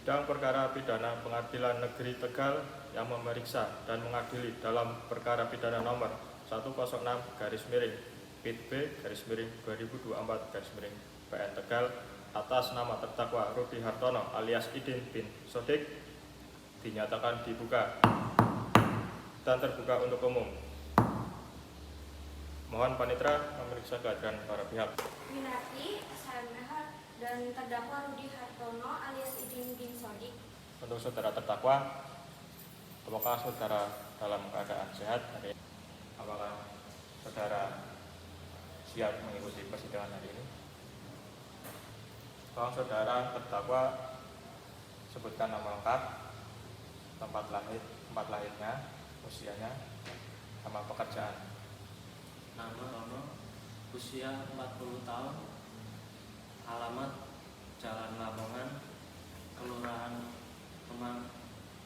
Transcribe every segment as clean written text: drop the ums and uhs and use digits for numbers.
Bidang Perkara Pidana Pengadilan Negeri Tegal yang memeriksa dan mengadili dalam perkara pidana nomor 106/B/2024/PN Tegal atas nama terdakwa Rudi Hartono alias Idin bin Sodik dinyatakan dibuka dan terbuka untuk umum. Mohon panitera memeriksa kehadiran para pihak. Minarti, Sarmehar, dan terdakwa Rudi Hartono alias Idin bin Sodik. Untuk saudara terdakwa, apakah saudara dalam keadaan sehat? Apakah saudara siap mengikuti persidangan hari ini? Tolong saudara terdakwa sebutkan nama lengkap, tempat lahirnya, usianya, sama pekerjaan. Nama Rono, usia 40 tahun, alamat Jalan Lamongan, Kelurahan Kemang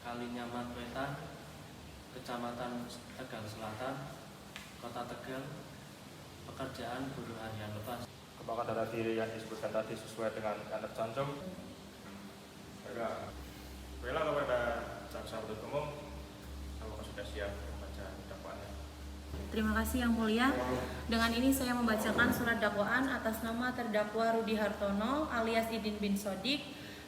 Kalinyamat Wetan, Kecamatan Tegal Selatan, Kota Tegal, pekerjaan buruh harian lepas. Apakah data diri yang disebutkan tadi sesuai dengan yang tercantum? Bela kepada jaksa penuntut umum, apakah sudah siap membaca dakwaannya? Terima kasih Yang Mulia. Dengan ini saya membacakan surat dakwaan atas nama terdakwa Rudi Hartono alias Idin bin Sodik.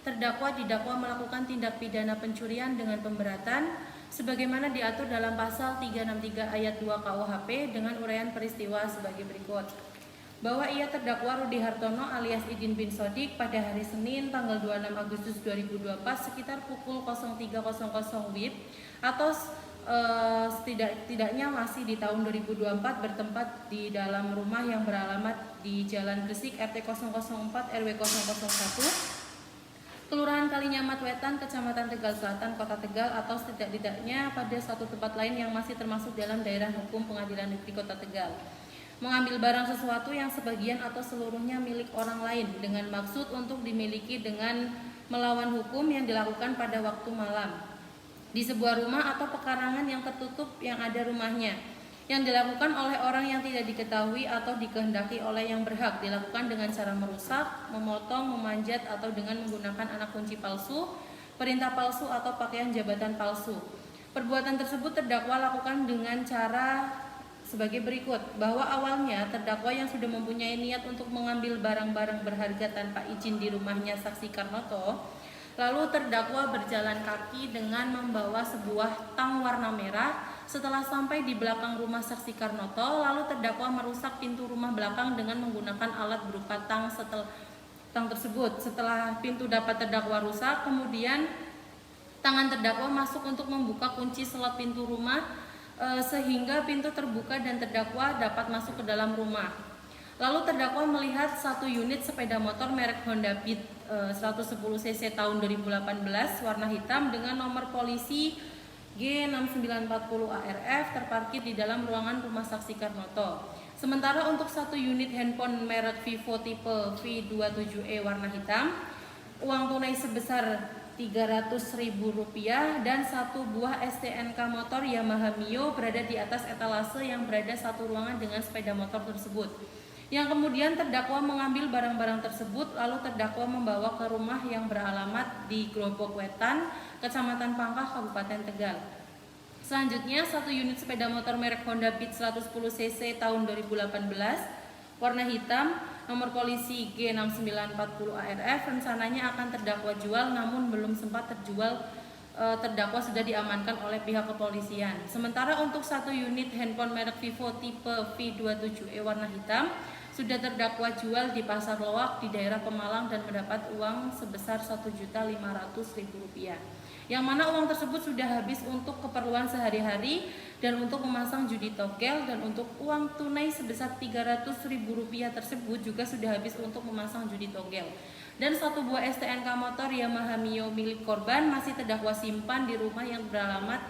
Terdakwa didakwa melakukan tindak pidana pencurian dengan pemberatan sebagaimana diatur dalam pasal 363 ayat 2 KUHP dengan uraian peristiwa sebagai berikut. Bahwa ia terdakwa Rudi Hartono alias Idin bin Sodik pada hari Senin tanggal 26 Agustus 2024 sekitar pukul 03.00 WIB atau setidaknya masih di tahun 2024 bertempat di dalam rumah yang beralamat di Jalan Gresik RT 004 RW 001 Kelurahan Kalinyamat Wetan, Kecamatan Tegal Selatan, Kota Tegal atau setidak-tidaknya pada satu tempat lain yang masih termasuk dalam daerah hukum Pengadilan Negeri Kota Tegal. Mengambil barang sesuatu yang sebagian atau seluruhnya milik orang lain dengan maksud untuk dimiliki dengan melawan hukum yang dilakukan pada waktu malam di sebuah rumah atau pekarangan yang tertutup yang ada rumahnya, yang dilakukan oleh orang yang tidak diketahui atau dikehendaki oleh yang berhak, dilakukan dengan cara merusak, memotong, memanjat atau dengan menggunakan anak kunci palsu, perintah palsu atau pakaian jabatan palsu. Perbuatan tersebut terdakwa lakukan dengan cara sebagai berikut, bahwa awalnya terdakwa yang sudah mempunyai niat untuk mengambil barang-barang berharga tanpa izin di rumahnya saksi Karnoto. Lalu terdakwa berjalan kaki dengan membawa sebuah tang warna merah. Setelah sampai di belakang rumah saksi Karnoto, lalu terdakwa merusak pintu rumah belakang dengan menggunakan alat berupa tang tersebut. Setelah pintu dapat terdakwa rusak, kemudian tangan terdakwa masuk untuk membuka kunci slot pintu rumah sehingga pintu terbuka dan terdakwa dapat masuk ke dalam rumah. Lalu terdakwa melihat satu unit sepeda motor merek Honda Beat 110 cc tahun 2018 warna hitam dengan nomor polisi G6940 ARF terparkir di dalam ruangan rumah saksi Karnoto. Sementara untuk satu unit handphone merek Vivo tipe V27E warna hitam, uang tunai sebesar Rp300.000 dan satu buah STNK motor Yamaha Mio berada di atas etalase yang berada satu ruangan dengan sepeda motor tersebut. Yang kemudian terdakwa mengambil barang-barang tersebut, lalu terdakwa membawa ke rumah yang beralamat di Grobok Wetan, Kecamatan Pangkah, Kabupaten Tegal. Selanjutnya, satu unit sepeda motor merek Honda Beat 110 cc tahun 2018, warna hitam, nomor polisi G6940 ARF, rencananya akan terdakwa jual namun belum sempat terjual. Terdakwa sudah diamankan oleh pihak kepolisian. Sementara untuk satu unit handphone merek Vivo tipe V27E warna hitam sudah terdakwa jual di Pasar Loak di daerah Pemalang dan mendapat uang sebesar Rp1.500.000, yang mana uang tersebut sudah habis untuk keperluan sehari-hari dan untuk memasang judi togel, dan untuk uang tunai sebesar Rp300.000 tersebut juga sudah habis untuk memasang judi togel. Dan satu buah STNK motor Yamaha Mio milik korban masih terdakwa simpan di rumah yang beralamat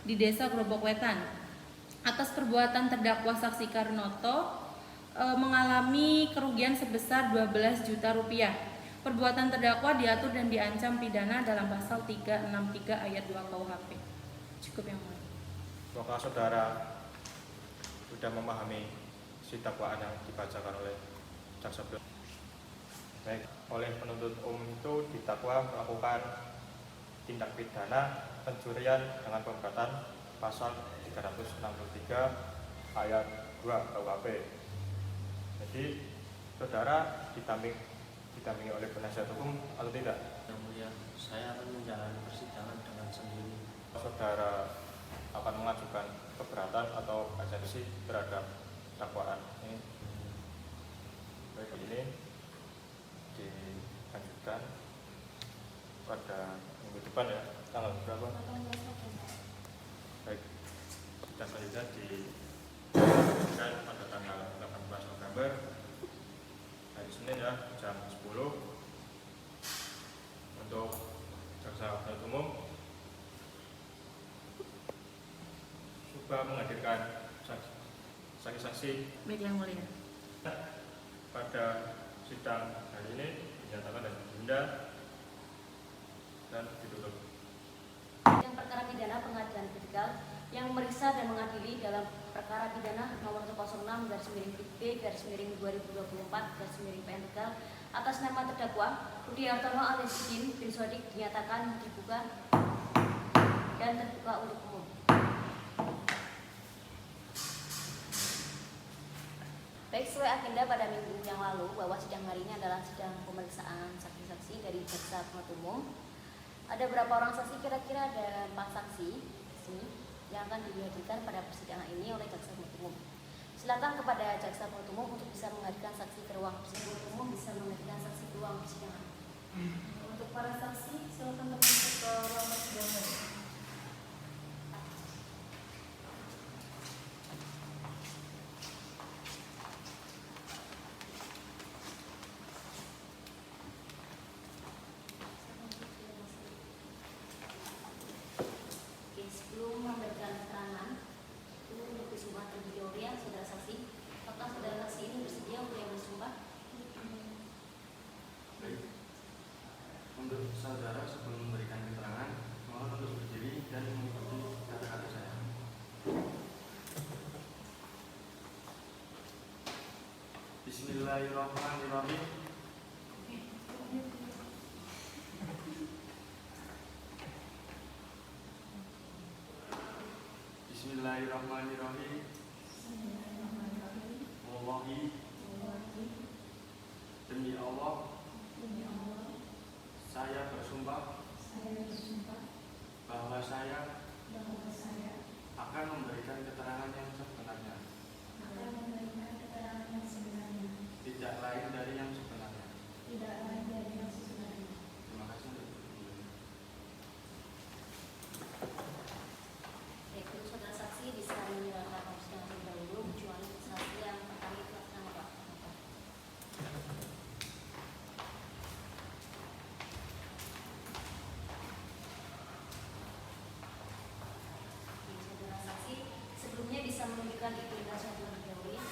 di Desa Grobok Wetan. Atas perbuatan terdakwa saksi Karnoto mengalami kerugian sebesar Rp12 juta. Perbuatan terdakwa diatur dan diancam pidana dalam pasal 363 ayat 2 KUHP. Cukup Yang Mulia. Apakah saudara sudah memahami isi dakwaan yang dibacakan oleh jaksa penuntut? Baik, oleh penuntut umum itu didakwa melakukan tindak pidana pencurian dengan pemberatan pasal 363 ayat 2 KUHP. Jadi saudara didampingi oleh penasihat hukum atau tidak? Yang mulia, saya akan menjalani persidangan dengan sendiri. Saudara akan mengajukan keberatan atau objeksi terhadap dakwaan ini. Baik, ini dilanjutkan pada minggu depan ya, tanggal berapa? Baik, sidang selanjutnya dilanjutkan pada tanggal 18 November hari Senin ya, jam 10 untuk jaksa penuntut umum coba menghadirkan saksi-saksi. Baik yang mulia. Pada sidang hari ini dinyatakan dan ditunda dan ditutup. Yang perkara pidana pengadilan Tegal yang memeriksa dan mengadili dalam perkara pidana nomor 106/B/2024/PN Tegal atas nama terdakwa Rudi Hartono alias Idin bin Sodik dinyatakan dibuka dan terbuka untuk umum. Baik, sesuai agenda pada minggu yang lalu bahwa sidang hari ini adalah sidang pemeriksaan saksi-saksi dari jaksa penuntut umum. Ada berapa orang saksi? Kira-kira ada 4 saksi di sini yang akan dihadirkan pada persidangan ini oleh jaksa penuntut umum. Silakan kepada jaksa penuntut umum untuk bisa menghadirkan saksi ke ruang persidangan. Umum bisa menghadirkan saksi ke ruang persidangan. Untuk para saksi, silakan masuk ke ruang persidangan. Oke, sebelum memberikan keterangan, itu untuk bersumpah terlebih dahulu ya, saudara saksi. Apakah saudara saksi ini bersedia untuk yang bersumpah? Baik. Untuk saudara sebelum memberikan keterangan, mohon untuk berdiri dan mengikuti kata-kata saya. Bismillahirrahmanirrahim. Bismillahirrahmanirrahim. Wallahi, demi Allah, saya bersumpah bahwa saya akan memberikan keterangan yang sebenarnya, tidak lain dari yang sebenarnya. Terima kasih untuk perhatiannya. Baik, untuk saudara saksi bisa menjalankan persidangan terlebih dahulu, kecuali saksi yang pertama itu atas nama Pak. Oke, saudara saksi sebelumnya bisa menunjukkan identitas terlebih dahulu ya.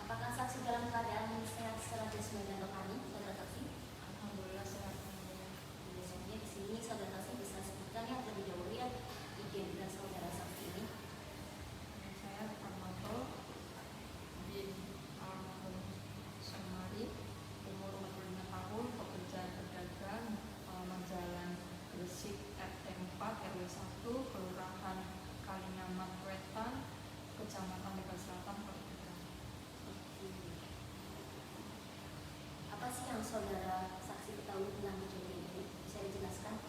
Apakah saksi dalam keadaan sehat secara jasmani dan rohani, saudara saksi? Alhamdulillah sehat. Biasanya di sini saudara saksi bisa sebutkan yang terlebih dahulu ya identitas saudara saksi ini. Saya Armanto bin Almarhum Semari, umur 45 tahun, pekerjaan pedagang, alamat Jalan Gresik RT 4 RW 1, Kelurahan Kalinyamat Wetan, Kecamatan Tegal Selatan, Kota Tegal. Apa sih yang saudara saksi ketahui tentang kejadian ini? Bisa dijelaskan?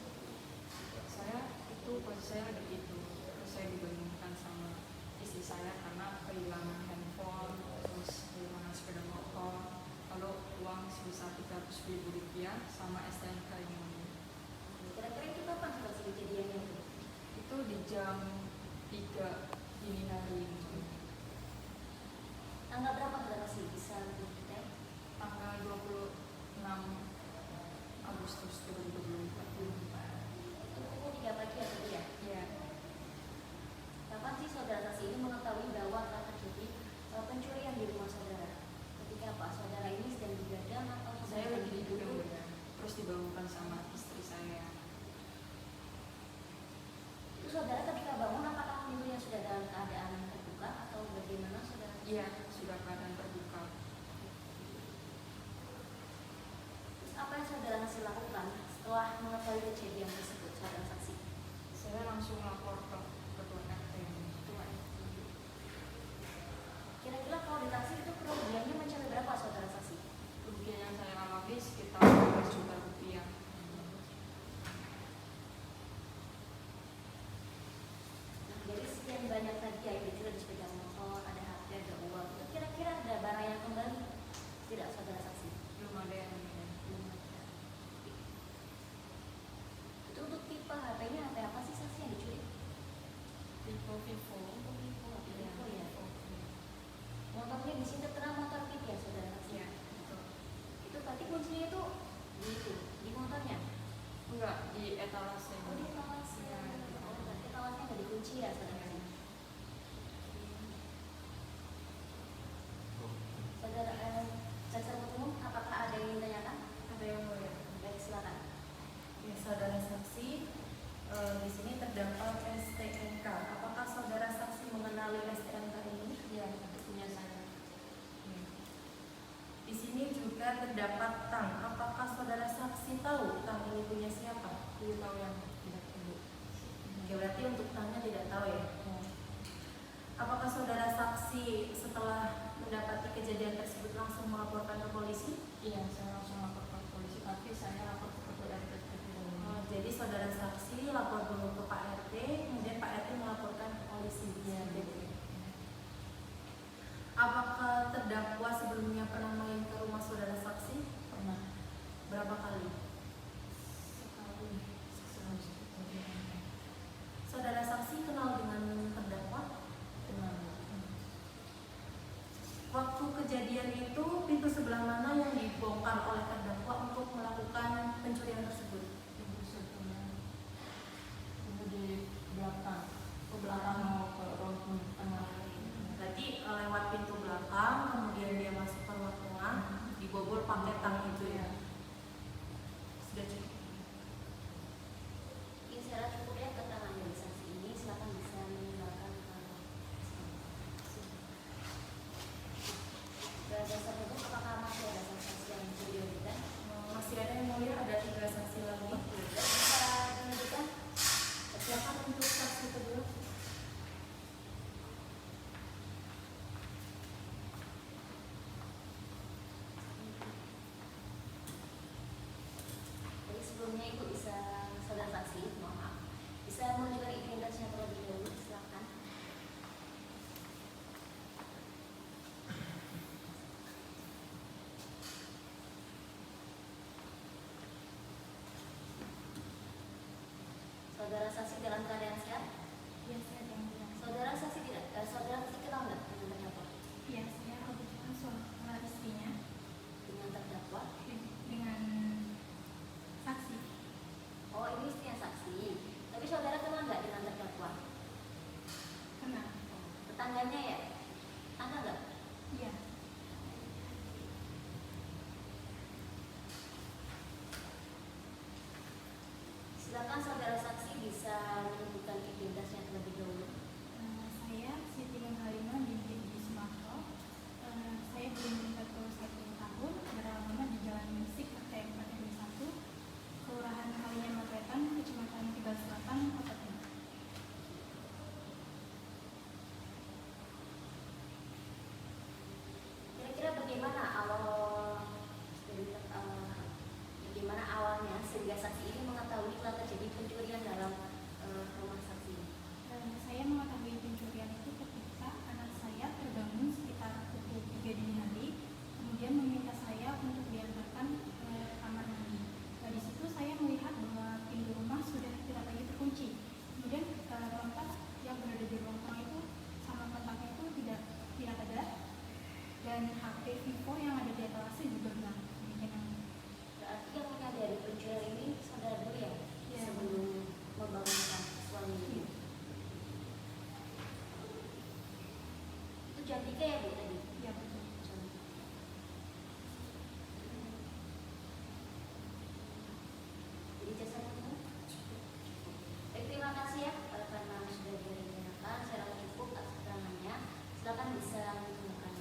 Saya itu posisi saya lagi itu, terus saya dibandingkan sama istri saya karena kehilangan handphone, terus kehilangan sepeda motor, lalu uang sebesar 300.000 rupiah sama STNK yang mulia. Kira-kira itu kapan saudara kejadiannya itu? Itu di jam 3 dini hari itu. Tanggal berapa saudara saksi bisa lebih detail? Tanggal 26 Agustus 2024. Itu pukul 3 pagi atau tidak? Ya, Kapan sih saudara saksi ini mengetahui bahwa akan terjadi pencurian di rumah saudara? Ketika Pak saudara ini sedang begadang atau saya sedang lagi tidur yang tidur? benar, terus dibangunkan sama istri saya. saudara Nasir lakukan setelah mengetahui kejadian tersebut, saudara saksi? Saya langsung lapor ke ketua RT. Ketua RT. Kira-kira kalau ditaksir itu kerugiannya mencapai berapa, saudara saksi? Kerugian yang saya alami sekitar 12 juta rupiah. Nah, dari sekian banyak tadi ya, itu ada sepeda motor, ada HP, ada uang. Itu kira-kira ada barang yang kembali? Tidak, saudara saksi? Belum ada yang Belum ada. Itu untuk tipe HP-nya HP apa sih saksi yang dicuri? Vivo. Untuk Vivo, HP Iya, Vivo ya. Vivo. Motornya di sini tertera motor Fit ya, saudara saksi? Iya, betul. Itu berarti kuncinya itu di motornya? Enggak, di etalase. Oh, di etalase. Iya. Oh, berarti etalase nggak dikunci ya, saudara saksi? Saudara jaksa penuntut umum, apakah ada yang ditanyakan? Ada yang mulia. Baik, silakan. Ya, saudara saksi, di sini terdapat STNK. Apakah saudara saksi mengenali STNK ini? Iya, punya saya. Di sini juga terdapat tang. Apakah saudara saksi tahu tang ini punya siapa? Dia tahu yang tidak perlu. Oke, berarti untuk tangnya tidak tahu ya. Apakah saudara saksi setelah mendapati kejadian tersebut langsung melaporkan ke polisi? Iya, saya langsung lapor ke polisi, tapi saya lapor ke ketua RT terlebih dahulu. Jadi saudara saksi lapor dulu ke Pak RT, kemudian Pak RT melaporkan ke polisi. Iya, Gitu. Apakah terdakwa sebelumnya pernah main ke rumah saudara saksi? Pernah Berapa kali? sekali. Saudara saksi kenal dengan terdakwa? Kenal. Waktu kejadian itu pintu sebelah mana yang dibongkar oleh terdakwa untuk melakukan pencurian tersebut? Ibu sebenarnya ibu di belakang, ke belakang mau ke ruang tengah. Berarti lewat pintu belakang, kemudian dia masuk ke ruang tengah, dibobol pakai tang itu ya. Sudah cukup. Ini saya rasa cukup ya keterangan dari saksi ini. Silakan bisa meninggalkan jaksa penuntut, apakah masih ada saksi yang bisa diberikan? Masih ada yang mulia, ada 3 saksi lagi. Bisa dilanjutkan? Silakan untuk saksi kedua. Jadi sebelumnya Ibu bisa, saudara saksi, mohon maaf, bisa menunjukkan identitasnya terlebih dahulu, silakan. Saudara saksi dalam keadaan sehat? Iya, saya yang bilang. Saudara saksi tidak, saudara saksi kenal nggak dengan terdakwa? Iya, saya kebetulan suami istrinya Dengan terdakwa? dengan saksi. Oh, ini istrinya saksi. Tapi saudara kenal nggak dengan terdakwa? Kenal? Tetangganya ya? Tetangga nggak? Iya. Silakan saudara saksi bisa menyebutkan identitasnya terlebih dahulu. Saya Siti Nurhalimah binti Bismarto. Saya belum meningkat ke 1 tahun, beralamat di Jalan Musik RT 41, Kelurahan Kalinya Wetan, Kecamatan Tegal Selatan, Kota Timur. Kira-kira bagaimana bagaimana awalnya sehingga saksi ini mengetahui telah terjadi pencurian dalam rumah saksi? Saya mengetahui pencurian itu ketika anak saya terbangun sekitar pukul 3 dini hari, kemudian meminta saya untuk diantarkan ke kamar mandi. Nah, di situ saya melihat bahwa pintu rumah sudah tidak lagi terkunci. Kemudian perangkat yang berada di ruang tengah itu sama kontaknya itu tidak ada, dan HP Vivo yang ada di etalase juga hilang. Demikian. Berarti yang menyadari pencurian ini saudara dulu ya? Iya. Sebelum membangunkan suami ini. Itu jam 3 ya Bu tadi? Ya, betul. Jam 3. Jadi jasa penuntut? Baik, terima kasih ya karena sudah direncanakan. Saya rasa cukup atas keterangannya. Silakan bisa ditemukan.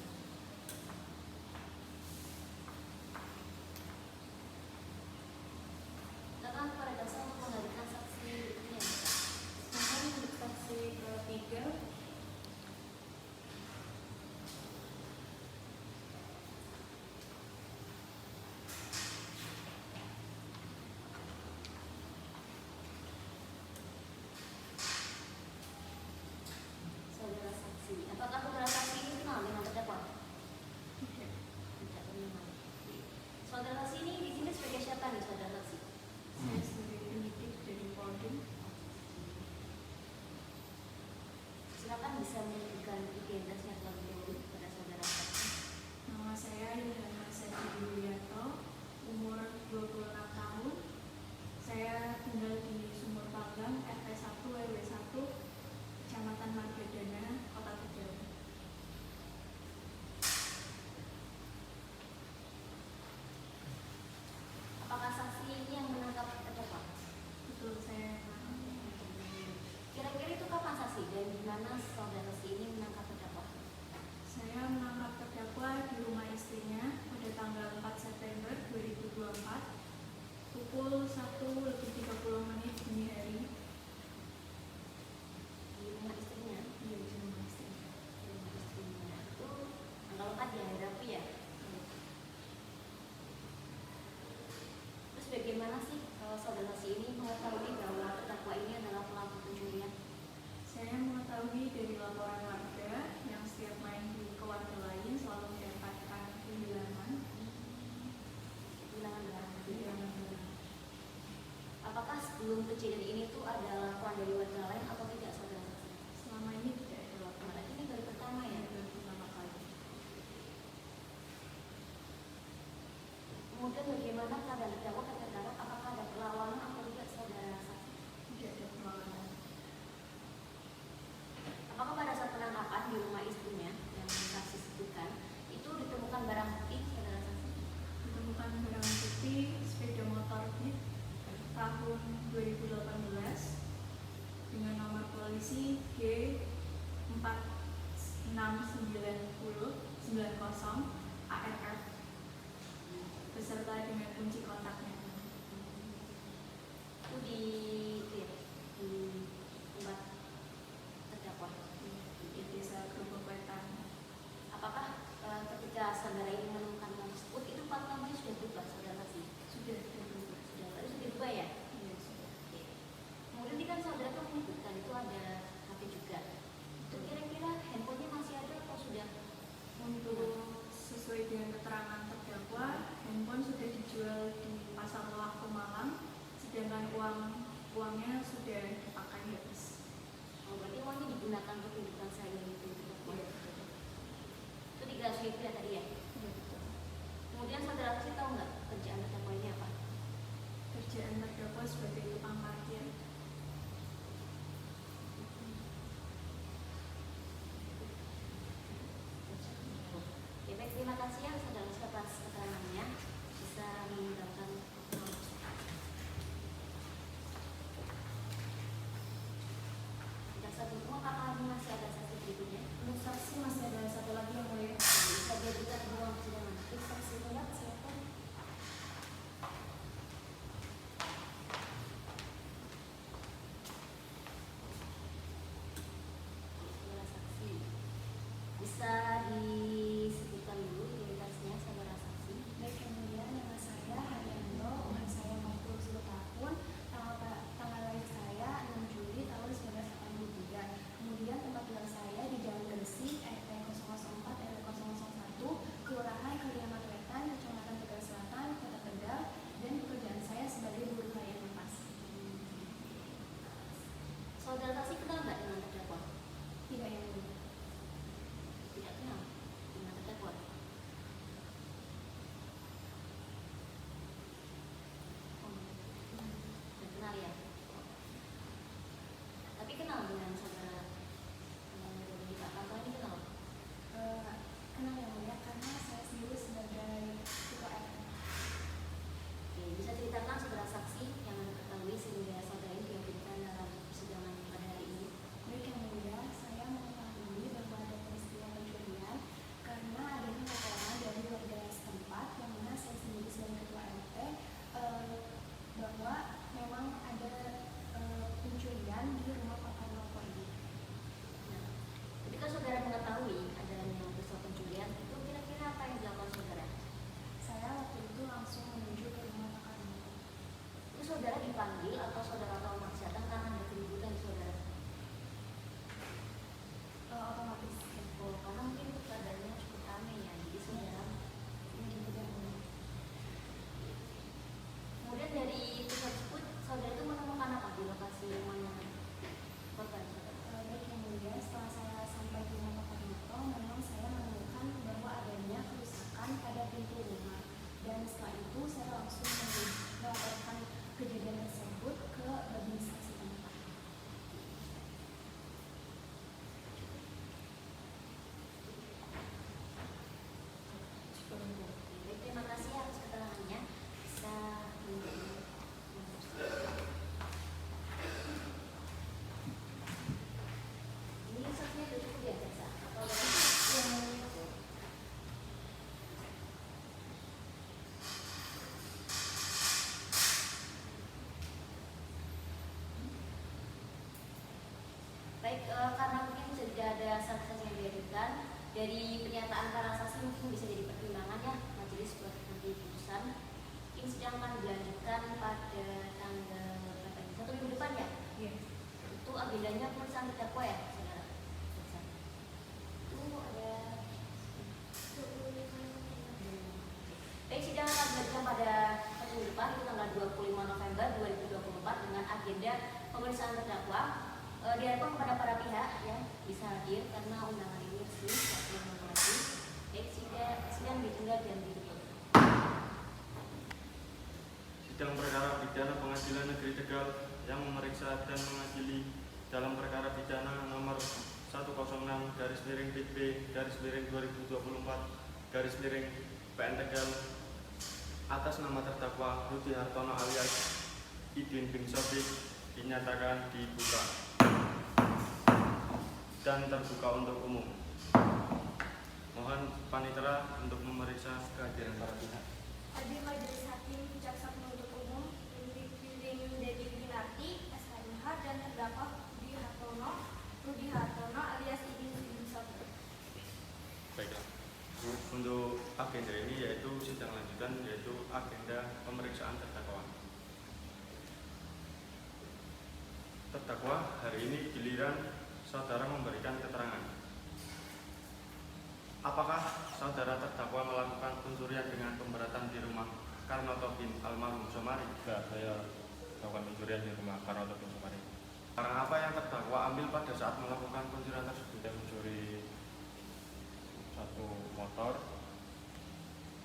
bagaimana saudara saksi ini menangkap terdakwa? Saya menangkap terdakwa di rumah istrinya pada tanggal 4 September 2024 pukul 1:30 dini hari. Di rumah istrinya. Iya, di rumah istrinya. Di rumah istrinya itu tanggal 4 ya, hari Rabu ya. Terus bagaimana sih kalau saudara saksi ini mengetahui bahwa terdakwa ini adalah pelaku pencurian? Saya mengetahui dari laporan warga yang setiap main di ke warga lain selalu mendapatkan kehilangan Bilangan barang. kehilangan barang. Apakah sebelum kejadian ini tuh ada laporan dari warga lain atau tidak saudara saksi? Selama ini tidak ada laporan. Berarti ini baru pertama ya. Baru pertama kali. Kemudian bagaimana keadaan terdakwa ketika ditangkap? Apakah ada perlawanan atau tidak saudara saksi? Tidak ada perlawanan. Apakah pada saat penangkapan di rumah istrinya yang saksi sebutkan itu ditemukan barang bukti saudara saksi? Ditemukan barang bukti sepeda motor Beat tahun 2018 dengan nomor polisi G4690 ARF beserta dengan kunci kontaknya. Itu di tempat terdakwa. Di desa Grogol Wetan. Apakah ketika saudara ini menemukan uang tersebut itu plat nomornya sudah berubah saudara saksi? Sudah berubah. Sudah berubah ya? Iya, sudah. Oke. Kemudian tadi kan saudara tuh menyebutkan itu ada HP juga. Itu kira-kira handphonenya masih ada atau sudah? Untuk sesuai dengan keterangan terdakwa, handphone sudah dijual di Pasar Loak Pemalang, sedangkan uangnya sudah dipakai habis. Oh, berarti uangnya digunakan untuk kehidupan saya itu terdakwa. Iya, betul. Itu di garis itu ya tadi ya? Iya, betul. Kemudian saudara saksi tahu nggak kerjaan terdakwa ini apa? Kerjaan terdakwa sebagai tukang parkir. Ya, baik, terima kasih ya saudara saksi atas keterangannya. Bisa meninggalkan jaksa penuntut umum. Apakah masih ada saksi berikutnya? Untuk saksi masih ada satu lagi yang mulia. Bisa diajukan ke ruang persidangan. Saksi lewat siapa? Saudara saksi bisa disebutkan dulu identitasnya saudara saksi. Baik, yang mulia, nama saya Haryanto, umur saya 40 tahun, tanggal lahir saya 6 Juli tahun 1983. Kemudian tempat tinggal saya di Jalan Gresik, RT 004 RW 001, Kelurahan Kaliamat Wetan, Kecamatan Tegal Selatan, Kota Tegal, dan pekerjaan saya sebagai buruh harian lepas. Saudara saksi kenal nggak dengan terdakwa? Tidak, yang mulia. Tidak kenal dengan terdakwa. Oh, tidak kenal ya. Tapi kenal dengan saudara di Pak Kanto ini kenal. Kenal yang mulia karena saya sendiri sebagai ketua RT. Oke, bisa ceritakan saudara saksi yang anda ketahui sehingga saudara ini dihadirkan dalam persidangan pada hari ini. Baik, yang mulia, saya mengetahui bahwa ada peristiwa pencurian karena adanya laporan dari warga setempat yang mana saya sendiri sebagai ketua RT bahwa memang ada pencurian di rumah Pak Karnoko ini. Nah, ketika saudara mengetahui adanya peristiwa pencurian, itu kira-kira apa yang dilakukan saudara? Saya waktu itu langsung menuju ke rumah Pak Karnoko. Itu saudara dipanggil atau saudara tahu maksud datang karena ada keributan di saudara? Otomatis. Oh, karena mungkin itu keadaannya cukup ramai ya, jadi saudara Ini tidak mulia. kemudian dari itu tersebut saudara itu menemukan apa di lokasi rumahnya korban saudara? Baik, yang mulia, setelah saya sampai di rumah Pak Karnoko, memang saya menemukan bahwa adanya kerusakan pada pintu rumah. Dan setelah itu saya langsung melaporkan kejadian tersebut ke bagian saksi tempat. Baik, karena mungkin tidak ada saksi yang dihadirkan, dari pernyataan para saksi mungkin bisa jadi pertimbangan ya majelis buat nanti putusan. Mungkin sidang akan dilanjutkan pada tanggal berapa ini? 1 minggu depan ya? Iya. Itu agendanya pemeriksaan terdakwa ya, saudara? Itu ada. Baik, sidang akan dilanjutkan pada 1 minggu depan, itu tanggal 25 November 2024 dengan agenda pemeriksaan terdakwa. Diharapkan kepada para pihak yang bisa hadir karena undangan ini resmi tidak lagi. Baik, sidang ditunda dan ditutup. Sidang perkara pidana Pengadilan Negeri Tegal yang memeriksa dan mengadili dalam perkara pidana nomor 106/PB/2024/PN Tegal atas nama terdakwa Rudi Hartono alias Idin bin Sodik dinyatakan dibuka dan terbuka untuk umum. Mohon panitera untuk memeriksa kehadiran para pihak. Hadir Majelis Hakim Jaksa Penuntut Umum Inding Dedi Winarti, SKMH dan terdakwa Rudi Hartono alias Idin bin Sodik. Baiklah. Untuk agenda ini yaitu sidang lanjutan yaitu agenda pemeriksaan terdakwa. Terdakwa hari ini giliran saudara memberikan keterangan. Apakah saudara terdakwa melakukan pencurian dengan pemberatan di rumah Karnoto bin almarhum Somari? Enggak, saya melakukan pencurian di rumah Karnoto bin Somari. Barang apa yang terdakwa ambil pada saat melakukan pencurian tersebut? Saya mencuri satu motor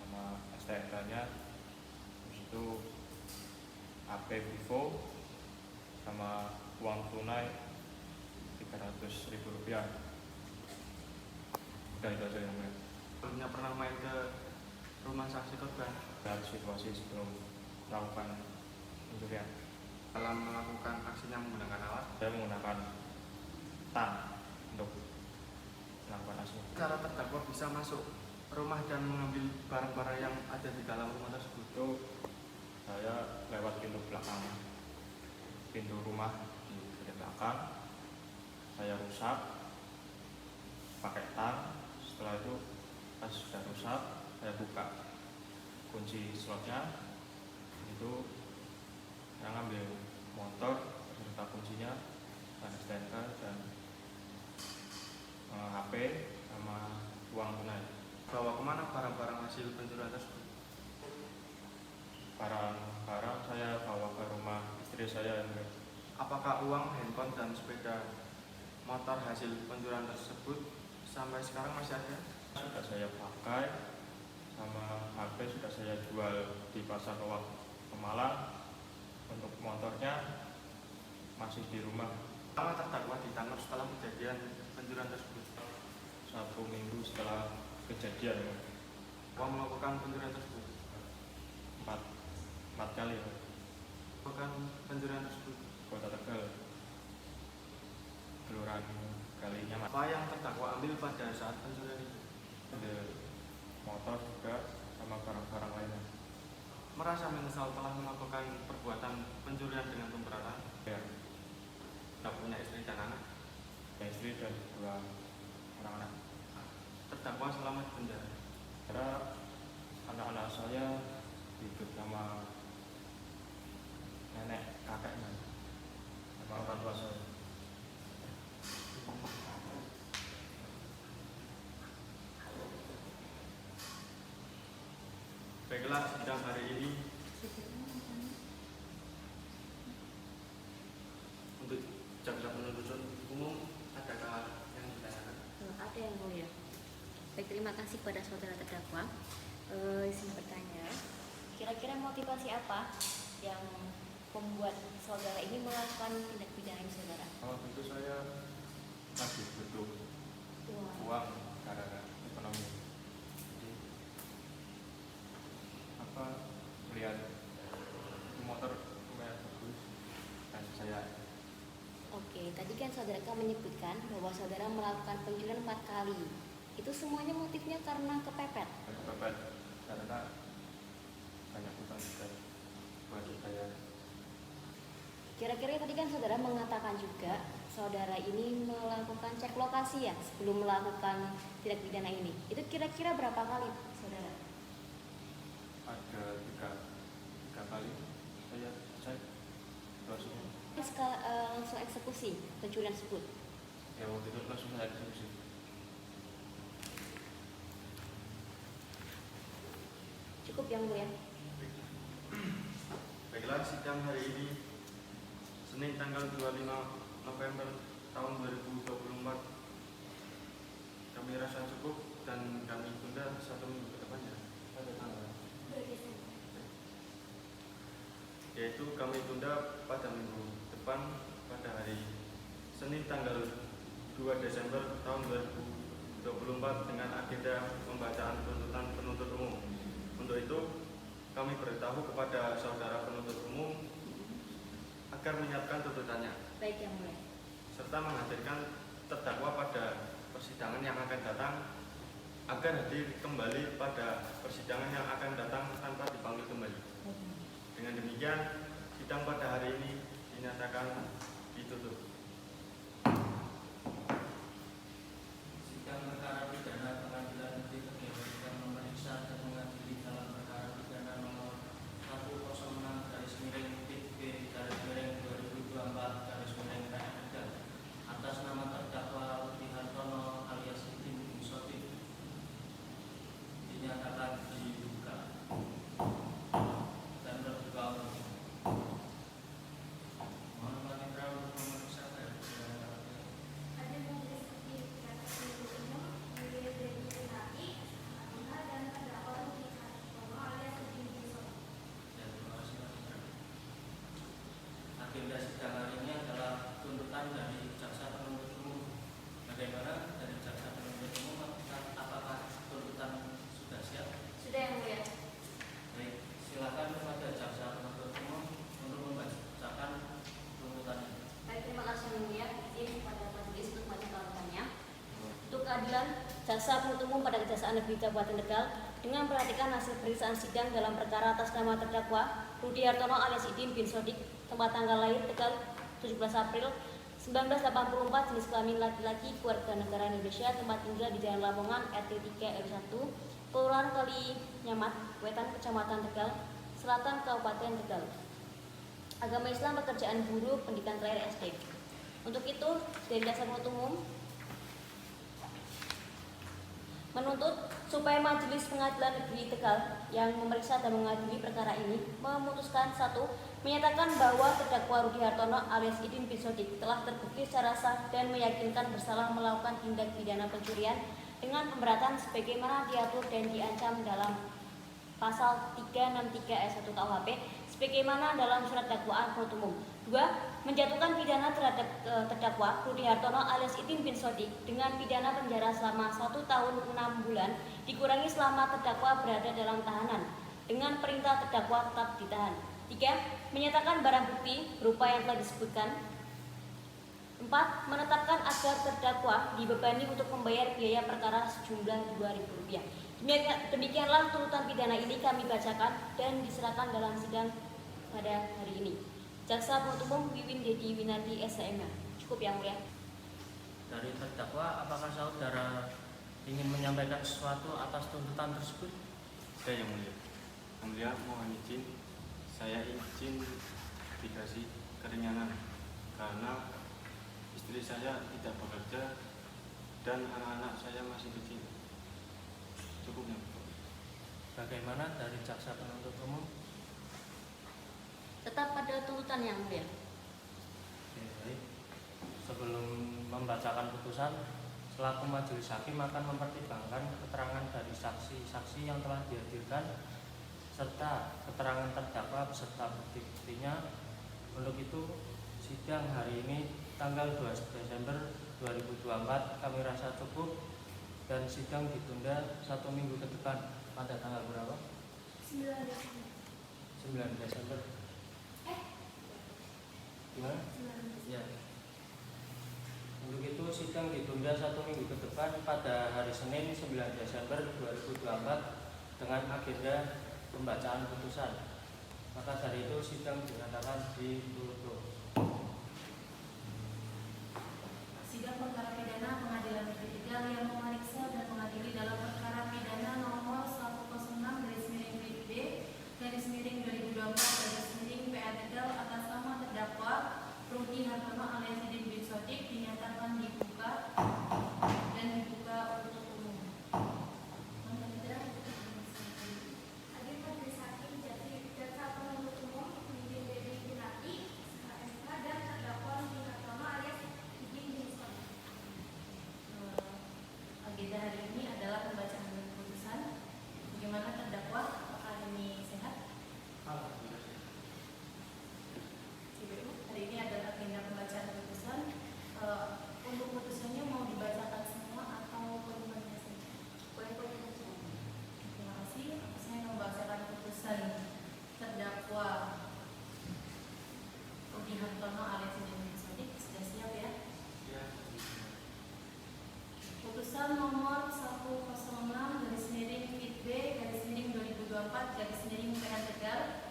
sama STNK-nya, terus itu HP Vivo sama uang tunai Rp300.000. Udah itu aja yang mulia. Sebelumnya pernah main ke rumah saksi korban Dan situasi sebelum melakukan pencurian, dalam melakukan aksinya menggunakan alat. saya menggunakan tang untuk melakukan aksi. Cara terdakwa bisa masuk rumah dan mengambil barang-barang yang ada di dalam rumah tersebut. Itu saya lewat pintu belakang, pintu rumah di belakang, saya rusak pakai tang. Setelah itu pas sudah rusak, saya buka kunci slotnya, itu saya ngambil motor beserta kuncinya dan STNK dan HP sama uang tunai. Bawa kemana barang-barang hasil pencurian tersebut? Barang-barang saya bawa ke rumah istri saya yang mulia. Apakah uang, handphone, dan sepeda motor hasil pencurian tersebut sampai sekarang masih ada? Sudah saya pakai, sama HP sudah saya jual di pasar Lowak Pemalang. Untuk motornya masih di rumah. Lama terdakwa ditangkap setelah kejadian pencurian tersebut. 1 minggu setelah kejadian, Uang melakukan pencurian tersebut. 4 kali Melakukan pencurian tersebut. Kota Tegal, kelurahan Kalinya Mas. Apa yang terdakwa ambil pada saat pencurian itu? Ada motor juga sama barang-barang lainnya. Merasa menyesal telah melakukan perbuatan pencurian dengan pemberatan. Ya, Tidak punya istri dan anak. istri dan 2 anak-anak. Terdakwa selama di penjara. Karena anak-anak saya hidup sama nenek kakeknya, sama orang tua saya. Baiklah, sidang hari ini untuk jaksa penuntut umum adakah yang ditanyakan? Ada yang mulia. Baik, terima kasih kepada saudara terdakwa. Izin bertanya, kira-kira motivasi apa yang membuat saudara ini melakukan tindak pidana ini, saudara? Tentu saya lagi butuh uang karena ekonomi. Jadi, melihat motor lumayan bagus dan saya. Oke, tadi kan saudara menyebutkan bahwa saudara melakukan pencurian 4 kali. Itu semuanya motifnya karena kepepet. Kepepet karena banyak utang juga buat saya. Kira-kira tadi kan saudara mengatakan juga saudara ini melakukan cek lokasi ya sebelum melakukan tindak pidana ini. Itu kira-kira berapa kali saudara? Ada tiga kali saya cek langsung. Langsung eksekusi pencurian tersebut. Ya waktu itu langsung saya eksekusi. Cukup yang mulia. Baiklah, sidang hari ini Senin tanggal 25 November tahun 2024 kami rasa cukup dan kami tunda 1 minggu ke depannya pada tanggal, yaitu kami tunda pada minggu depan pada hari Senin tanggal 2 Desember tahun 2024 dengan agenda pembacaan tuntutan penuntut umum. Untuk itu kami beritahu kepada saudara penuntut umum agar menyiapkan tuntutannya Baik yang mulia. serta menghadirkan terdakwa pada persidangan yang akan datang agar hadir kembali pada persidangan yang akan datang tanpa dipanggil kembali. Dengan demikian, sidang pada hari ini dinyatakan ditutup. Sidang perkara pidana Pengadilan Negeri Kediri yang memeriksa dan mengadili dalam perkara pidana nomor 106/B/2024/PN atas nama terdakwa Rudi Hartono alias Idin bin Sodik dinyatakan dibuka dan terbuka umum. Mohon panitera untuk memeriksa dari Ada majelis hakim jaksa penuntut umum Wiwin Dedi Winarti, Aminah dan terdakwa Rudi Hartono alias Idin bin Sodik. Ya, terima kasih Mas Indra. Agenda sidang hari ini adalah tuntutan dari jaksa penuntut umum. Bagaimana dari jaksa penuntut umum? Apakah tuntutan sudah siap? Sudah yang mulia. Baik, silakan kepada jaksa penuntut umum untuk membacakan tuntutannya. Baik, terima kasih yang mulia. Izin kepada majelis untuk membacakan tuntutannya. Untuk keadilan, jaksa penuntut umum pada Kejaksaan Negeri Kabupaten Tegal dengan memperhatikan hasil pemeriksaan sidang dalam perkara atas nama terdakwa Rudi Hartono alias Idin bin Sodik, tempat tanggal lahir Tegal 17 April 1984, jenis kelamin laki-laki, keluarga negara Indonesia, tempat tinggal di Jalan Lamongan, RT 3 RW 1, Kelurahan Kali Nyamat, Wetan, Kecamatan Tegal, Selatan, Kabupaten Tegal. Agama Islam, pekerjaan buruh, pendidikan terakhir SD. Untuk itu, dari jaksa penuntut umum menuntut supaya Majelis Pengadilan Negeri Tegal yang memeriksa dan mengadili perkara ini memutuskan: 1. Menyatakan bahwa terdakwa Rudi Hartono alias Idin bin Sodik telah terbukti secara sah dan meyakinkan bersalah melakukan tindak pidana pencurian dengan pemberatan sebagaimana diatur dan diancam dalam pasal 363 ayat 1 KUHP sebagaimana dalam surat dakwaan penuntut umum. 2. Menjatuhkan pidana terhadap terdakwa Rudi Hartono alias Idin bin Sodik dengan pidana penjara selama 1 tahun 6 bulan dikurangi selama terdakwa berada dalam tahanan dengan perintah terdakwa tetap ditahan. 3. Menyatakan barang bukti berupa yang telah disebutkan. 4. Menetapkan agar terdakwa dibebani untuk membayar biaya perkara sejumlah Rp2.000. Demikianlah tuntutan pidana ini kami bacakan dan diserahkan dalam sidang pada hari ini. Jaksa penuntut umum Wiwin Dedi Winarti SHM. Cukup yang mulia. Dari terdakwa, apakah saudara ingin menyampaikan sesuatu atas tuntutan tersebut? Saya yang mulia. Yang mulia, mohon izin, saya izin dikasih keringanan karena istri saya tidak bekerja dan anak-anak saya masih kecil. Cukupnya. Bagaimana dari jaksa penuntut umum? Tetap pada tuntutan yang mulia. Oke, baik. Sebelum membacakan putusan, selaku majelis hakim akan mempertimbangkan keterangan dari saksi-saksi yang telah dihadirkan serta keterangan terdakwa beserta bukti-buktinya. Untuk itu, sidang hari ini tanggal 2 Desember 2024 kami rasa cukup dan sidang ditunda 1 minggu ke depan pada tanggal berapa? 9 Desember. 9 Desember. Gimana? 9 Ya. Untuk itu sidang ditunda 1 minggu ke depan pada hari Senin 9 Desember 2024 dengan agenda pembacaan putusan. Maka dari itu sidang dinyatakan ditutup. Hartono alias Idin bin Sodik. Sudah siap ya? Ya. Putusan nomor 106/FIT-B/2024/PN Tegal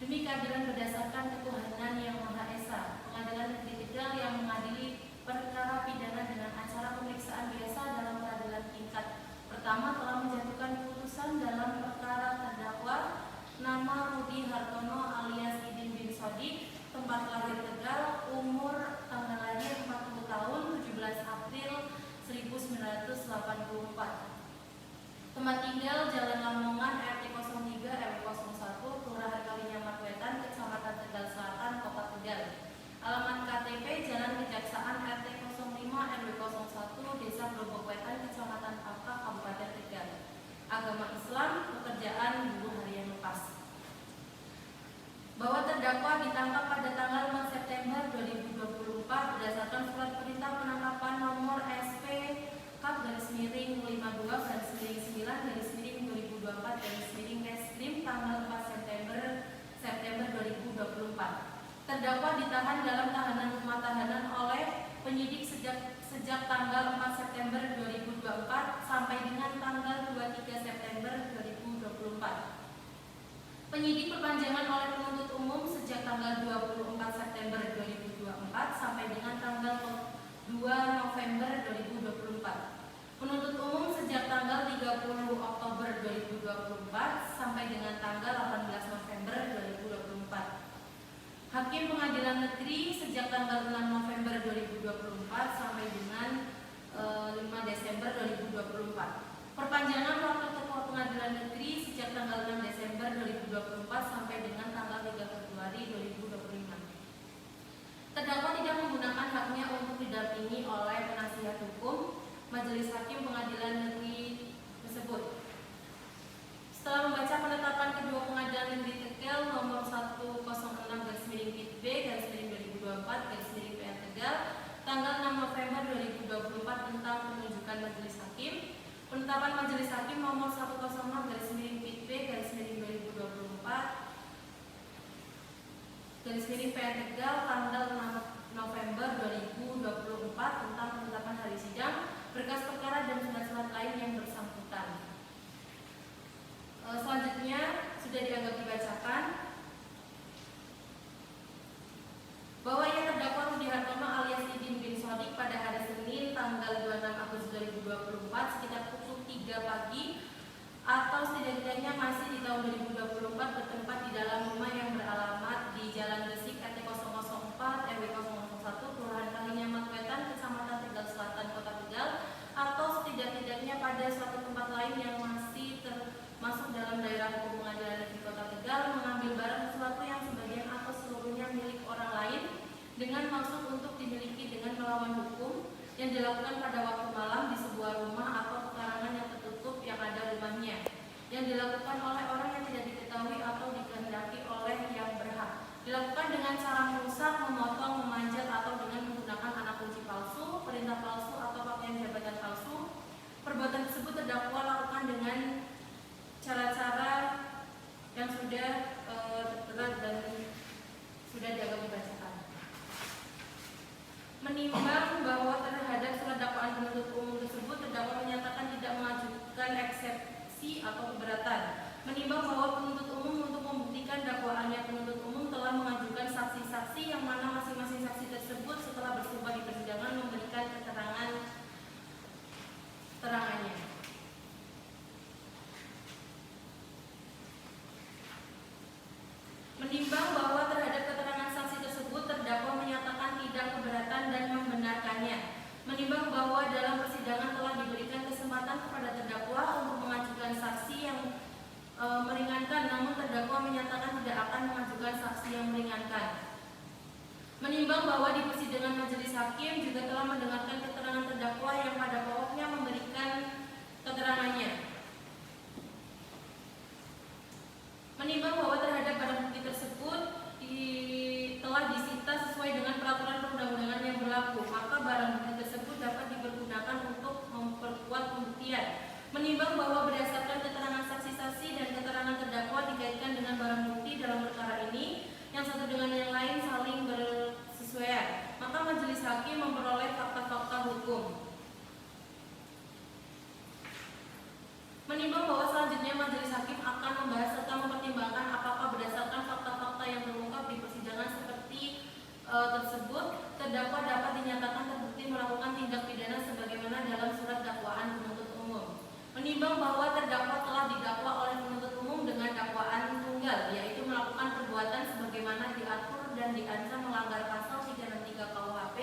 demi keadilan berdasarkan ketuhanan yang Maha Esa, Pengadilan Negeri Tegal yang mengadili perkara pidana dengan acara pemeriksaan biasa dalam peradilan tingkat pertama telah menjatuhkan putusan dalam perkara terdakwa nama Rudi Hartono alias Idin bin Sodik, tempat lahir Tegal, umur tanggal lahir 40 tahun 17 April 1984. Tempat tinggal Jalan Lamongan RT 03 RW 01 Kelurahan Kalinyamat Wetan, Kecamatan Tegal Selatan, Kota Tegal. Alamat KTP Jalan Kejaksaan RT 05 RW 01 Desa Grobok Wetan, Kecamatan Paka, Kabupaten Tegal. Agama Islam, pekerjaan buruh harian lepas. Bahwa terdakwa ditangkap pada tanggal 4 September 2024 berdasarkan surat perintah penangkapan nomor SP Kap/52/9/2024 Reskrim tanggal 4 September 2024. Terdakwa ditahan dalam tahanan rumah tahanan oleh penyidik sejak tanggal 4 September 2024 sampai dengan tanggal 23 September 2024. Penyidik perpanjangan oleh penuntut umum sejak tanggal 24 September 2024 sampai dengan tanggal 2 November 2024. Penuntut umum sejak tanggal 30 Oktober 2024 sampai dengan tanggal 18 November 2024. Hakim Pengadilan Negeri sejak tanggal 6 November 2024 sampai dengan 5 Desember 2024. Perpanjangan waktu Ketua Pengadilan Negeri sejak tanggal 6 Desember 2024 sampai dengan tanggal 3 Februari 2025. Terdakwa tidak menggunakan haknya untuk didampingi oleh penasihat hukum Majelis Hakim Pengadilan Negeri tersebut. Setelah membaca penetapan kedua Pengadilan Negeri Tegal nomor 106/PIT-B/2024/PN Tegal tanggal 6 November 2024 tentang penunjukan Majelis Hakim, penetapan Majelis Hakim nomor 106/PIT-B/2024/PN Tegal tanggal 6 November 2024 tentang penetapan hari sidang, berkas perkara dan surat-surat lain yang bersangkutan. Selanjutnya sudah dianggap dibacakan bahwa yang terdakwa Rudi Hartono alias Idin bin Sodik pada hari Senin tanggal 26 Agustus 2024 sekitar pukul 3 pagi atau setidaknya masih di tahun 2024 bertempat di dalam rumah yang beralamat di Jalan Gresik RT 004 RW 001 Kelurahan Kalinyamat Wetan, Kecamatan Tegal Selatan, Kota Tegal, atau setidak-tidaknya pada suatu tempat lain yang masih termasuk dalam daerah hukum Pengadilan Negeri Kota Tegal, mengambil barang sesuatu yang sebagian atau seluruhnya milik orang lain dengan maksud untuk dimiliki dengan melawan hukum yang dilakukan pada waktu malam di sebuah rumah atau pekarangan yang tertutup yang ada rumahnya, yang dilakukan oleh orang yang tidak diketahui atau dikehendaki oleh yang berhak, dilakukan dengan cara merusak, memotong, memanjat atau dengan menggunakan anak kunci palsu, perintah palsu atau pakaian jabatan palsu. Perbuatan tersebut terdakwa lakukan dengan cara-cara yang sudah tertera dan sudah dianggap dibacakan. Menimbang bahwa terhadap surat dakwaan penuntut umum tersebut terdakwa menyatakan tidak mengajukan eksepsi atau keberatan. Menimbang bahwa penuntut umum untuk membuktikan dakwaannya penuntut umum telah mengajukan saksi-saksi yang mana masing-masing saksi tersebut setelah bersumpah di persidangan memberikan keterangannya. Menimbang bahwa terhadap keterangan saksi tersebut terdakwa menyatakan tidak keberatan dan membenarkannya. Menimbang bahwa dalam persidangan telah diberikan kesempatan kepada terdakwa untuk mengajukan saksi yang meringankan, namun terdakwa menyatakan tidak akan mengajukan saksi yang meringankan. Menimbang bahwa di persidangan majelis hakim juga telah mendengarkan keterangan terdakwa yang pada pokoknya memberikan keterangannya. Menimbang bahwa terhadap barang bukti tersebut telah disita sesuai dengan peraturan perundang-undangan yang berlaku, maka barang bukti tersebut dapat dipergunakan untuk memperkuat pembuktian. Menimbang bahwa berdasarkan keterangan saksi-saksi dan keterangan terdakwa dikaitkan dengan barang bukti dalam perkara ini, yang satu dengan yang lain saling tersebut, terdakwa dapat dinyatakan terbukti melakukan tindak pidana sebagaimana dalam surat dakwaan penuntut umum. Menimbang bahwa terdakwa telah didakwa oleh penuntut umum dengan dakwaan tunggal, yaitu melakukan perbuatan sebagaimana diatur dan diancam melanggar pasal 363 KUHP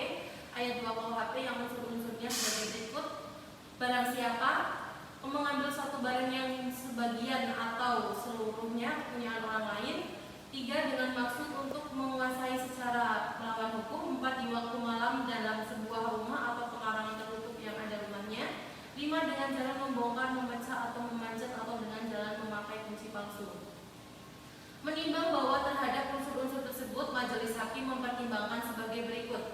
ayat 2 KUHP yang unsur-unsurnya sebagai berikut. Barang siapa mengambil suatu barang yang sebagian atau seluruhnya kepunyaan orang lain. 3. Dengan maksud untuk menguasai secara melawan hukum. 4. Di waktu malam dalam sebuah rumah atau pekarangan tertutup yang ada rumahnya. 5. Dengan jalan membongkar, memecah atau memanjat atau dengan jalan memakai kunci palsu. Menimbang bahwa terhadap unsur-unsur tersebut, majelis hakim mempertimbangkan sebagai berikut.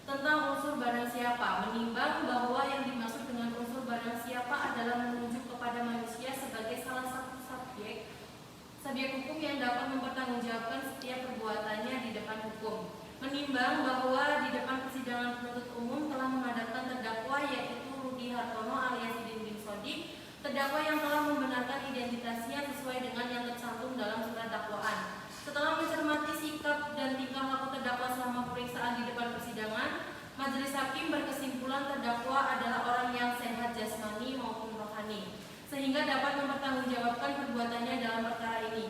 Tentang unsur barang siapa, menimbang bahwa yang dimaksud dengan unsur barang siapa adalah menunjuk kepada manusia sebagai salah satu subjek hukum yang dapat mempertanggungjawabkan setiap perbuatannya di depan hukum. Menimbang bahwa di depan persidangan penuntut umum telah menghadapkan terdakwa yaitu Rudi Hartono alias Idin bin Sodik, terdakwa yang telah membenarkan identitasnya sesuai dengan yang tercantum dalam surat dakwaan. Setelah mencermati sikap dan tingkah laku terdakwa selama pemeriksaan di depan persidangan, majelis hakim berkesimpulan terdakwa adalah orang yang sehat jasmani maupun rohani, sehingga dapat mempertanggungjawabkan perbuatannya dalam perkara ini.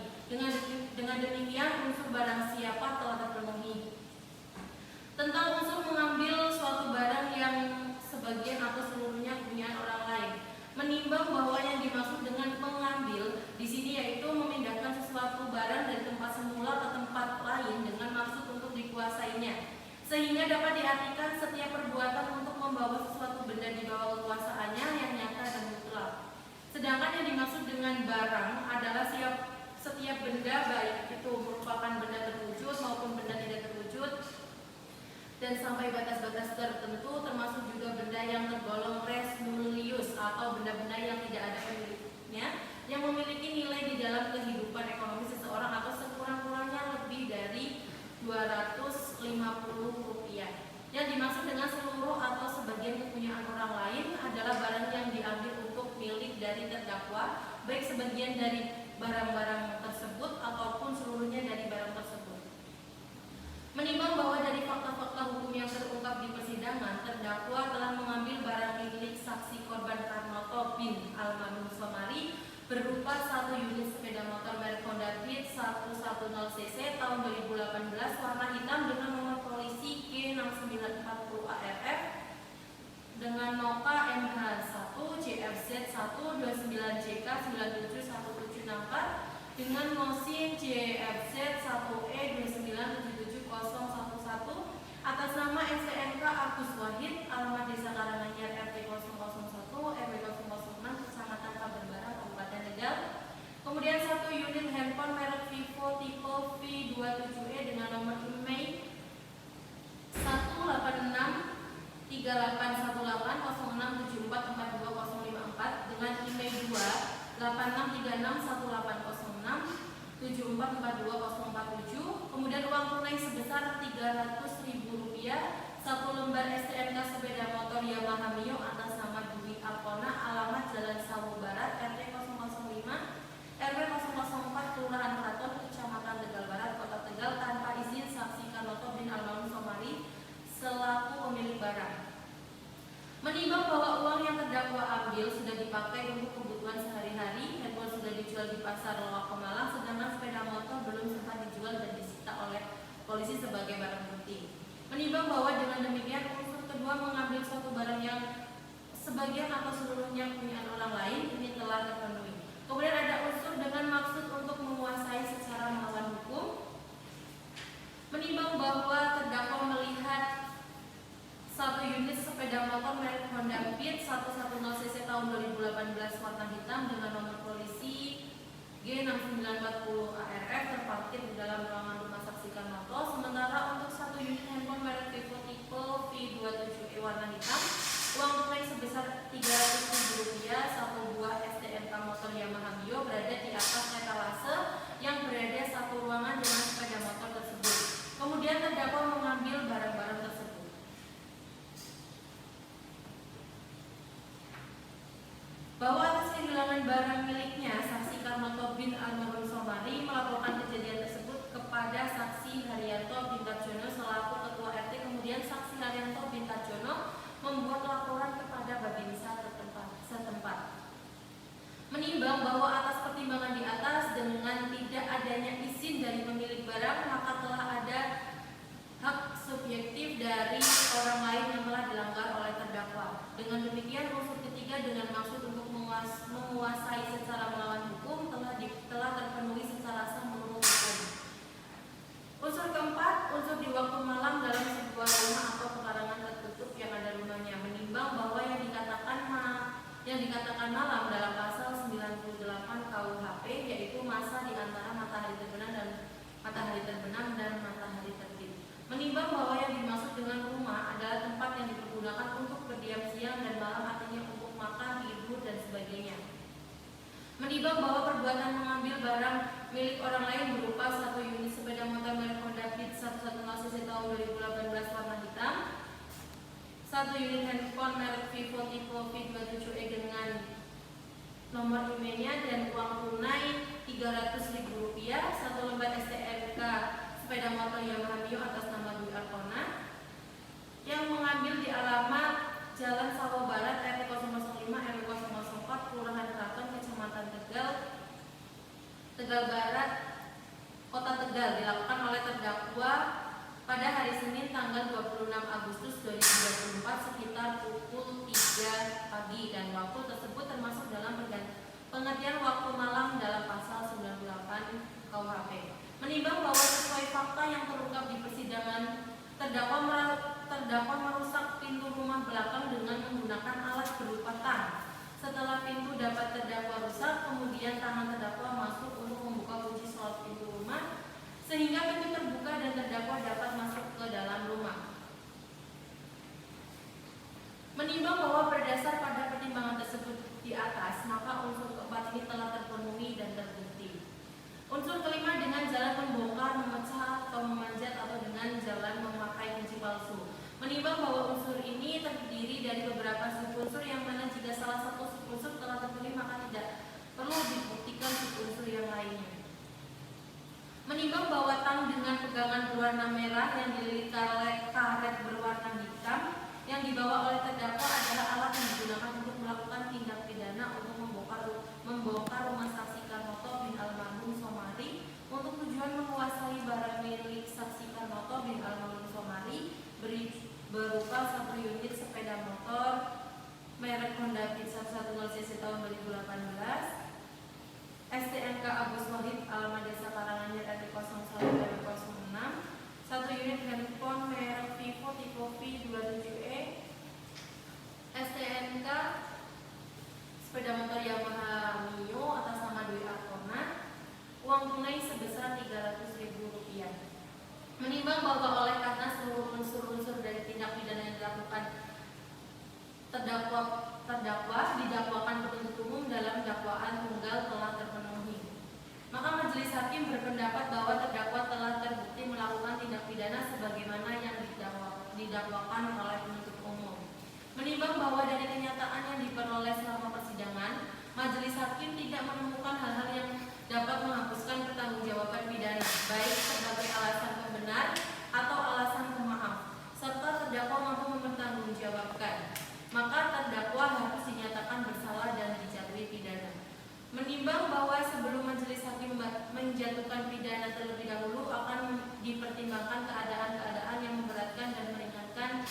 Dengan demikian, unsur barang siapa telah terpenuhi. Tentang unsur mengambil suatu barang yang sebagian atau seluruhnya kepunyaan orang lain, menimbang bahwa yang dimaksud dengan mengambil di sini yaitu memindahkan sesuatu barang dari tempat semula ke tempat lain dengan maksud untuk dikuasainya, sehingga dapat diartikan setiap perbuatan untuk membawa sesuatu benda di bawah kekuasaannya yang nyata dan mutlak. Sedangkan yang dimaksud dengan barang adalah setiap benda, baik itu merupakan benda terwujud maupun benda tidak terwujud, dan sampai batas-batas tertentu, termasuk juga benda yang tergolong res nullius atau benda-benda yang tidak ada pemiliknya, yang memiliki nilai di dalam kehidupan ekonomi seseorang atau sekurang-kurangnya lebih dari Rp250. Yang dimaksud dengan seluruh atau sebagian kepunyaan orang lain adalah barang yang diambil untuk milik dari terdakwa, baik sebagian dari barang-barang tersebut ataupun seluruhnya dari barang tersebut. Menimbang bahwa dari fakta-fakta hukum yang terungkap di persidangan, terdakwa telah mengambil barang milik saksi korban Karnoto bin Almarhum Somari berupa 1 unit sepeda motor merek Honda Beat 110cc tahun 2018 warna hitam dengan nomor polisi G6940 ARF dengan nota MH1 JFZ 129JK 97174 dengan nosin JFZ 1E 2977011 atas nama STNK Agus Wahid, alamat Desa Karanganyar RT 001 RW 006 Kecamatan Kabarbaran Kabupaten Tegal. Kemudian 1 unit handphone merek Vivo tipe V27E dengan nomor IMEI 186381806744254 dengan IMEI 2861806744247. Kemudian uang tunai sebesar Rp300.000, 1 lembar STNK sepeda motor Yamaha Mio atas nama Dwi Alkona, alamat Jalan Sawu Barat RT 005 RW 004 Kelurahan Keraton Kecamatan Tegal Barat Kota Tegal tanpa izin saksi Karnoto bin Almarhum Somari selaku pemilik barang. Menimbang bahwa uang yang terdakwa ambil sudah dipakai untuk kebutuhan sehari-hari, handphone sudah dijual di pasar Lawak Pemalang, sedangkan sepeda motor belum sempat dijual dan disita oleh polisi sebagai barang bukti. Menimbang bahwa dengan demikian unsur kedua mengambil suatu barang yang sebagian atau seluruhnya kepunyaan orang lain ini telah terpenuhi. Kemudian ada unsur dengan maksud untuk menguasai secara melawan hukum. Menimbang bahwa terdakwa melihat 1 unit sepeda motor merek Honda Beat 110cc tahun 2018 warna hitam dengan nomor polisi G6940 ARF terparkir di dalam ruangan rumah saksi Karnoto. Sementara untuk 1 unit handphone merek Vivo tipe V27E warna hitam, uang tunai sebesar Rp300.000, 1 buah STNK motor Yamaha Mio berada di atas etalase yang berada satu ruangan dengan sepeda motor tersebut. Kemudian terdakwa mengambil barang-barang tersebut. Bahwa atas kehilangan barang miliknya, saksi Karnoto bin Almarhum Somari melaporkan kejadian tersebut kepada saksi Haryanto bin Tarjono selaku barang milik orang lain berupa 1 unit sepeda motor merek Honda Beat 110 cc tahun 2018 warna hitam, 1 unit handphone merek Vivo tipe V27e dengan nomor emailnya dan uang tunai Rp300.000, 1 lembar STNK sepeda motor Yamaha Mio atas nama Dwi Arkona yang mengambil di alamat Jalan Sawah Barat RT 005 RW 004 Kelurahan Keraton Kecamatan Tegal Barat Kota Tegal dilakukan oleh terdakwa pada hari Senin tanggal 26 Agustus 2024 sekitar pukul 3 pagi dan waktu tersebut termasuk dalam pengertian waktu malam dalam pasal 98 KUHP. Menimbang bahwa sesuai fakta yang terungkap di persidangan, terdakwa merusak pintu rumah belakang dengan menggunakan alat berupa tang. Setelah pintu dapat terdakwa rusak, kemudian tangan terdakwa masuk untuk membuka kunci slot pintu rumah sehingga pintu terbuka dan terdakwa dapat masuk ke dalam rumah. Menimbang bahwa berdasar pada pertimbangan tersebut di atas, maka unsur keempat ini telah terpenuhi dan terbukti. Unsur kelima dengan jalan membongkar, memecah, atau memanjat atau dengan jalan memakai kunci palsu. Menimbang bahwa unsur ini terdiri dari beberapa subunsur yang mana jika salah satu subunsur telah terpenuhi maka tidak perlu dibuktikan subunsur yang lainnya. Menimbang bahwa tang dengan pegangan berwarna merah yang dililit karet berwarna hitam yang dibawa oleh terdakwa adalah alat yang digunakan untuk melakukan tindak pidana untuk membongkar rumah saksi Karnoto bin almarhum Somari untuk tujuan menguasai barang milik saksi Karnoto bin almarhum Somari berupa 1 unit sepeda motor merek Honda Beat 110 cc tahun 2018, STNK Agus Wahid alamat Desa Karanganyar RT 01 RW 06, 1 unit handphone merek Vivo tipe V27e, STNK sepeda motor Yamaha Mio atas nama Dwi Arkona, uang tunai sebesar Rp300.000. Menimbang bahwa oleh karena seluruh unsur-unsur dari tindak pidana yang dilakukan terdakwa didakwakan penuntut umum dalam dakwaan tunggal telah terpenuhi, maka majelis hakim berpendapat bahwa terdakwa telah terbukti melakukan tindak pidana sebagaimana yang didakwakan oleh penuntut umum. Menimbang bahwa dari kenyataan yang diperoleh selama persidangan, majelis hakim tidak menemukan hal-hal yang dapat menghapuskan pertanggungjawaban pidana, baik sebagai alasan pembenar atau alasan pemaaf, serta terdakwa mampu mempertanggungjawabkan, maka terdakwa harus dinyatakan bersalah dan dijatuhi pidana. Menimbang bahwa sebelum majelis hakim menjatuhkan pidana terlebih dahulu akan dipertimbangkan keadaan-keadaan yang memberatkan dan meringankan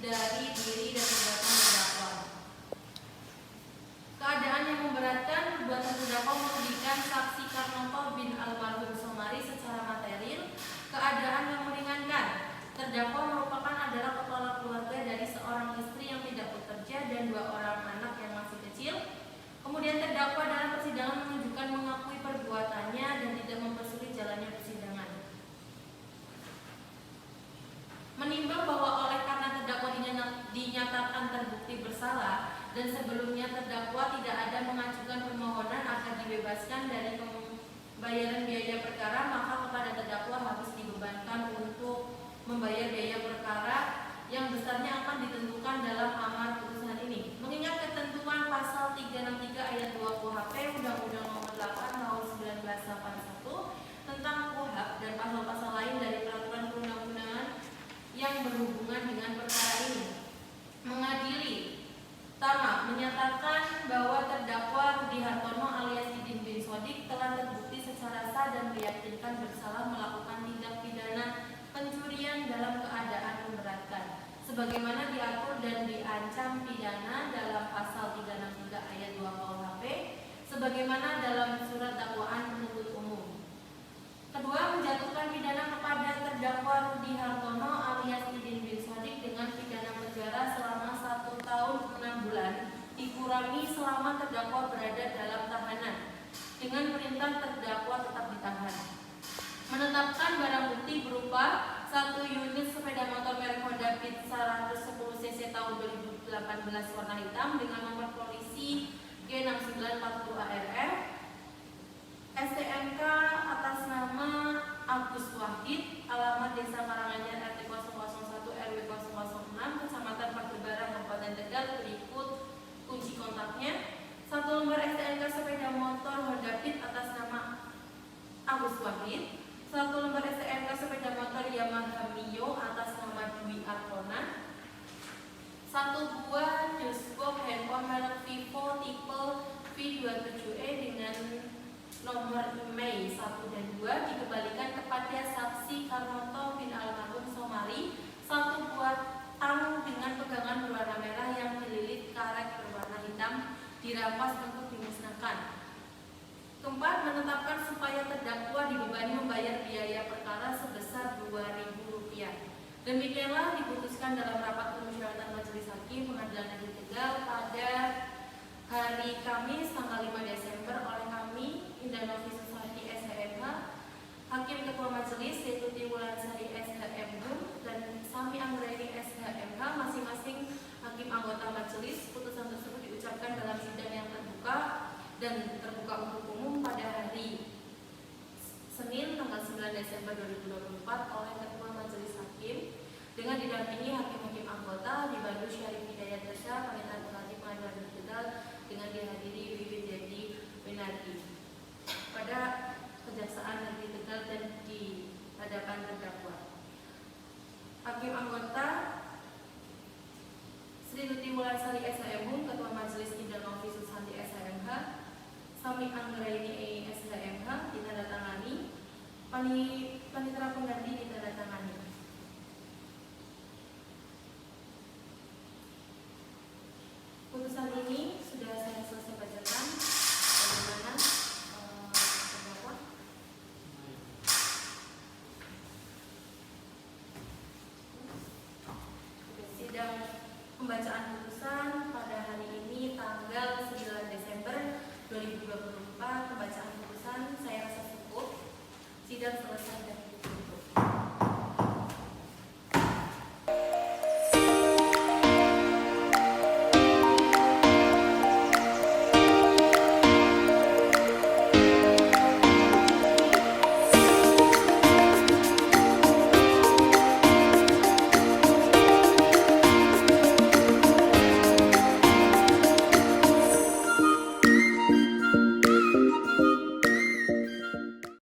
dari diri dan perbuatan terdakwa. Keadaan yang memberatkan perbuatan terdakwa merugikan saksi Karnoto bin almarhum Somari secara material. Keadaan yang meringankan, terdakwa merupakan adalah kepala keluarga dari seorang istri yang tidak bekerja dan 2 orang anak yang masih kecil. Kemudian terdakwa dalam persidangan menunjukkan mengakui perbuatannya dan tidak mempersulit jalannya persidangan. Menimbang bahwa oleh karena terdakwa dinyatakan terbukti bersalah dan sebelumnya terdakwa tidak ada mengajukan permohonan agar dibebaskan dari pembayaran biaya perkara, maka kepada terdakwa harus dibebankan untuk membayar biaya perkara yang besarnya akan ditentukan dalam amar putusan ini. Mengingat ketentuan pasal 363 ayat 2 KUHP Undang-Undang Nomor 8 Tahun 1981 tentang KUHP dan pasal-pasal lain dari peraturan perundang-undangan yang berhubungan dengan perkara ini. Mengadili menyatakan bahwa terdakwa Rudi Hartono alias Idin bin Sodik telah terbukti secara sah dan meyakinkan bersalah melakukan tindak pidana pencurian dalam keadaan memberatkan, sebagaimana diatur dan diancam pidana dalam pasal 363 ayat 2 KUHP, sebagaimana dalam surat dakwaan penuntut umum. Kedua, menjatuhkan pidana kepada terdakwa Rudi Hartono alias Idin bin Sodik dengan pidana penjara selama 1 tahun 6 bulan dikurangi selama terdakwa berada dalam tahanan dengan perintah terdakwa tetap ditahan. Menetapkan barang bukti berupa 1 unit sepeda motor merek Honda Beat 110 cc tahun 2018 warna hitam dengan nomor polisi G6940 ARF, STNK atas nama Agus Wahid, alamat Desa Karanganyar, RT 001 RW 006, Kecamatan Padebarang, Kabupaten Tegal. Berikut kunci kontaknya. 1 lembar STNK sepeda motor Honda Beat atas nama Agus Wahid. 1 lembar STNK sepeda motor Yamaha Mio atas nama Dwi Artona. 1 buah deskop handphone merek Vivo tipe V27e dengan nomor IMEI 1 dan 2 dikembalikan kepada saksi Karnoto bin almarhum Somari. 1 buah tang dengan pegangan berwarna merah yang dililit karet berwarna hitam dirampas untuk dimusnahkan. Keempat, menetapkan supaya terdakwa dibebani membayar biaya perkara sebesar Rp2.000. Demikianlah diputuskan dalam rapat permusyawaratan Majelis Hakim Pengadilan Negeri Tegal pada hari Kamis tanggal 5 Desember oleh kami Indah Novi Susati SHMH, Hakim Ketua Majelis yaitu Wulansari SHMH dan Sami Anggraini SHMH, masing-masing hakim anggota majelis. Putusan tersebut diucapkan dalam sidang yang terbuka dan terbuka untuk umum pada hari Senin tanggal 9 Desember 2024 oleh Ketua Majelis Hakim dengan didampingi hakim-hakim anggota Dibantu Syarif Hidayat Tasya, Panitia Pengaji Pengadilan Negeri Tegal, dengan dihadiri Wiwi Jadi Winardi pada Kejaksaan Negeri Tegal dan di hadapan terdakwa. Hakim anggota Sri Tuti Wulansari SHMH, Ketua Majelis Indah Novi Susanti SHMH, Sami Anggraini SHMH ditandatangani, Panitera Pengganti ditandatangani. Putusan ini sudah saya selesai bacakan. Bagaimana terdakwa? Sidang pembacaan putusan pada hari ini tanggal 9 Desember 2024. Pembacaan putusan saya rasa cukup. Sidang selesai.